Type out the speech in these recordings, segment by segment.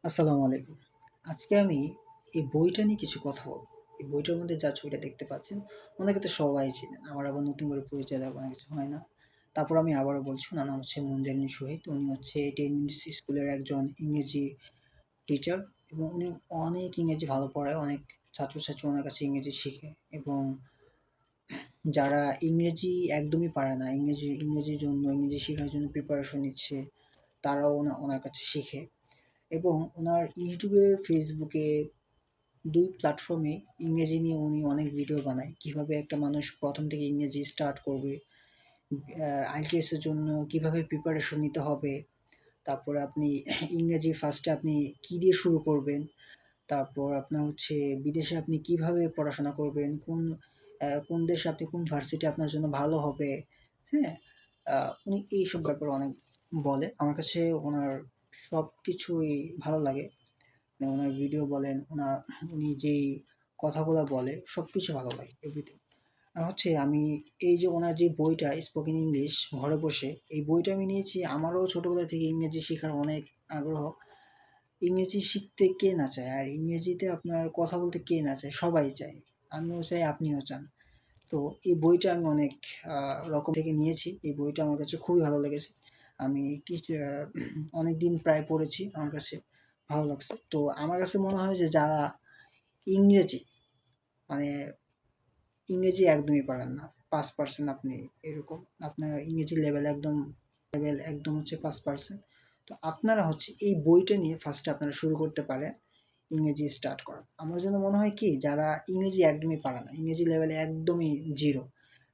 আসসালামু আলাইকুম। আজকে আমি এই বইটা নিয়ে কিছু কথা বলব। এই বইটার মধ্যে যা ছবিটা দেখতে পাচ্ছেন, ওনাকে তো সবাই চেনেন। আমার আবার নতুন করে পরিচয় দেওয়ার কোনো কিছু হয় না। তারপর আমি আবারও বলছি, ওনার নাম হচ্ছে মুনজারিন শহীদ। উনি হচ্ছে 10 মিনিটস স্কুলের একজন ইংরেজি টিচার এবং উনি অনেক ইংরেজি ভালো পড়ায়। অনেক ছাত্রছাত্রী ওনার কাছে ইংরেজি শিখে এবং যারা ইংরেজি একদমই পারে না, ইংরেজি শেখার জন্য প্রিপারেশন নিচ্ছে, তারাও ওনার কাছে শিখে। এবং ওনার ইউটিউবে, ফেসবুকে ২ প্ল্যাটফর্মে ইংরেজি নিয়ে উনি অনেক ভিডিও বানায়। কিভাবে একটা মানুষ ১ম থেকে ইংরেজি স্টার্ট করবে, IELTS এর জন্য কিভাবে প্রিপারেশন নিতে হবে। তারপরে আপনি ইংরেজি ফার্স্টে আপনি কি দিয়ে শুরু করবেন। তারপর আপনার হচ্ছে বিদেশে আপনি কিভাবে পড়াশোনা করবেন, কোন দেশে আপনি কোন ভার্সিটি আপনার জন্য ভালো হবে। হ্যাঁ? আ উনি এইসব ব্যাপারে অনেক বলে। আমার কাছে উনার সবকিছুই ভালো লাগে। মানে উনার ভিডিও বলেন, উনি যেই কথাগুলা বলে সবকিছু ভালো লাগে, এভরিথিং। আর হচ্ছে আমি এই যে ওনার যে বইটা স্পোকেন ইংলিশ ঘরে বসে, এই বইটা আমি নিয়েছি। আমারও ছোটবেলা থেকে ইংরেজি শেখার অনেক আগ্রহ। ইংরেজি শিখতে কে না চায়? আর ইংরেজিতে আপনার কথা বলতে কে না চায়? সবাই চায়। আমিও চাই, আপনিও চান। তো এই বইটা আমি অনেক রকম থেকে নিয়েছি। এই বইটা আমার কাছে খুবই ভালো লেগেছে। আমি অনেকদিন প্রায় পড়েছি। আমার কাছে ভালো লাগছে। তো আমার কাছে মনে হয় যে যারা ইংরেজি মানে ইংরেজি একদমই পারেন না, ৫% আপনি এরকম। আপনার ইংরেজি লেভেল একদম হচ্ছে ৫%। তো আপনারা হচ্ছে এই বইটা নিয়ে ফার্স্টে আপনারা শুরু করতে পারেন ইংরেজি স্টার্ট করা। আমার জন্য মনে হয় কি, যারা ইংরেজি একদমই পারে না, ইংরেজি লেভেলে একদমই 0,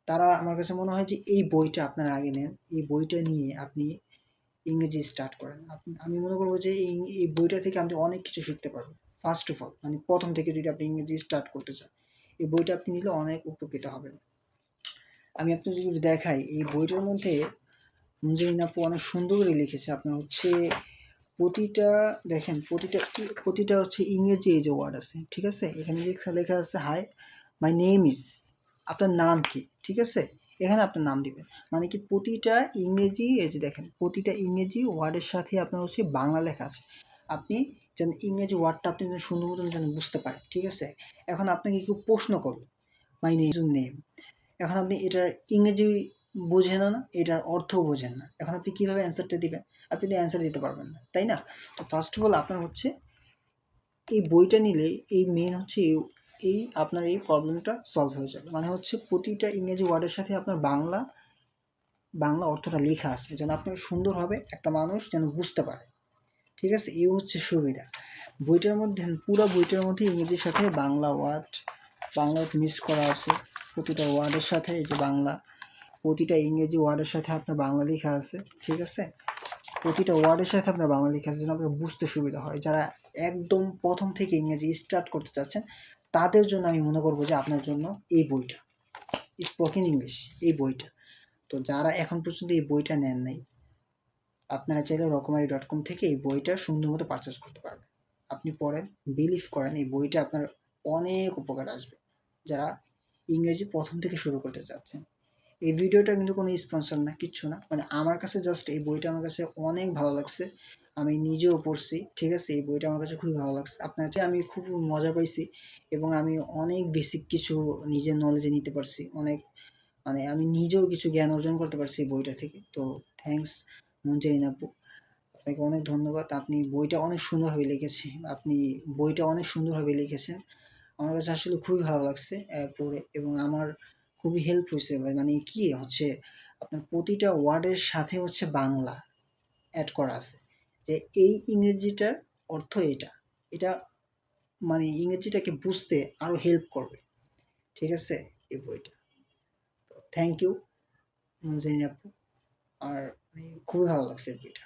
তারা আমার কাছে মনে হয় যে এই বইটা আপনারা আগে নেন। এই বইটা নিয়ে আপনি ইংরেজি স্টার্ট করেন। আমি মনে করব যে এই বইটা থেকে আপনি অনেক কিছু শিখতে পারবেন। ফার্স্ট অফ অল মানে ১ম থেকে যদি আপনি ইংরেজি স্টার্ট করতে চান, এই বইটা আপনি নিলে অনেক উপকৃত হবেন। আমি আপনাকে যদি দেখাই, এই বইটার মধ্যে মুনজারিন আপু অনেক সুন্দর করে লিখেছে। আপনার হচ্ছে প্রতিটা দেখেন, প্রতিটা হচ্ছে ইংরেজি এই যে ওয়ার্ড আছে, ঠিক আছে? এখানে লেখা আছে, হাই মাই নেম ইজ, আপনার নাম কি? ঠিক আছে? এখানে আপনার নাম দিবেন। মানে কি, প্রতিটা ইংরেজি এই যে দেখেন, প্রতিটা ইংরেজি ওয়ার্ডের সাথে আপনার হচ্ছে বাংলা লেখা আছে। আপনি যেন ইংরেজি ওয়ার্ডটা আপনি যেন সুন্দর মতন যেন বুঝতে পারেন, ঠিক আছে? এখন আপনাকে কেউ প্রশ্ন করলো, মাই নেম, এখন আপনি এটার ইংরেজি বোঝেন না, এটার অর্থও বোঝেন না। এখন আপনি কিভাবে অ্যান্সারটা দিবেন? আপনি তো অ্যান্সার দিতে পারবেন না, তাই না? তো ফার্স্ট অফ অল আপনার হচ্ছে এই বইটা নিলে এই মেইন হচ্ছে এই আপনার এই প্রবলেমটা সলভ হয়ে যাবে। মানে হচ্ছে প্রতিটা ইংরেজি ওয়ার্ডের সাথে আপনার বাংলা অর্থটা লেখা আছে, যেন আপনার সুন্দরভাবে একটা মানুষ যেন বুঝতে পারে। ঠিক আছে? এই হচ্ছে সুবিধা। বইটার মধ্যে, পুরা বইটার মধ্যে ইংরেজির সাথে বাংলা মিক্স করা আছে। প্রতিটা ওয়ার্ডের সাথে এই যে বাংলা, প্রতিটা ইংরেজি ওয়ার্ডের সাথে আপনার বাংলা লেখা আছে। ঠিক আছে? প্রতিটা ওয়ার্ডের সাথে আপনার বাংলা লেখা আছে যেন আপনার বুঝতে সুবিধা হয়। যারা একদম ১ম থেকে ইংরেজি স্টার্ট করতে চাচ্ছেন, তাদের জন্য আমি মনে করব যে আপনার জন্য এই বইটা, স্পোকেন ইংলিশ, এই বইটা। তো যারা এখন পর্যন্ত এই বইটা নেন নাই, আপনারা চাইলে রকমারি.com থেকে এই বইটা সুন্দর মতো পারচেজ করতে পারবেন। আপনি পড়েন, বিলিভ করেন এই বইটা আপনার অনেক উপকারে আসবে। যারা ইংরেজি ১ম থেকে শুরু করতে চাচ্ছেন। এই ভিডিওটা কিন্তু কোনো স্পন্সর না, কিচ্ছু না। মানে আমার কাছে জাস্ট এই বইটা আমার কাছে অনেক ভালো লাগছে। আমি নিজেও পড়ছি। ঠিক আছে? এই বইটা আমার কাছে খুবই ভালো লাগছে। আপনার চেয়ে আমি খুব মজা পাইছি এবং আমি অনেক বেসিক কিছু নিজের নলেজে নিতে পারছি। অনেক মানে আমি নিজেও কিছু জ্ঞান অর্জন করতে পারছি এই বইটা থেকে। তো থ্যাংকস মুনজারিন আপু। আপনাকে অনেক ধন্যবাদ। আপনি বইটা অনেক সুন্দরভাবে লিখেছি। আপনি বইটা অনেক সুন্দরভাবে লিখেছেন। আমার কাছে আসলে খুবই ভালো লাগছে পড়ে, এবং আমার খুবই হেল্প হইছে ভাই। মানে কি হচ্ছে, আপনার প্রতিটা ওয়ার্ডের সাথে হচ্ছে বাংলা এড করা আছে। যে এই ইংরেজিটার অর্থ এটা। এটা মানে ইংরেজিটাকে বুঝতে আরো হেল্প করবে। ঠিক আছে? এই বইটা। তো থ্যাংক ইউ মুনজারিন আপু। আর মানে খুবই ভালো লাগছে এই বইটা।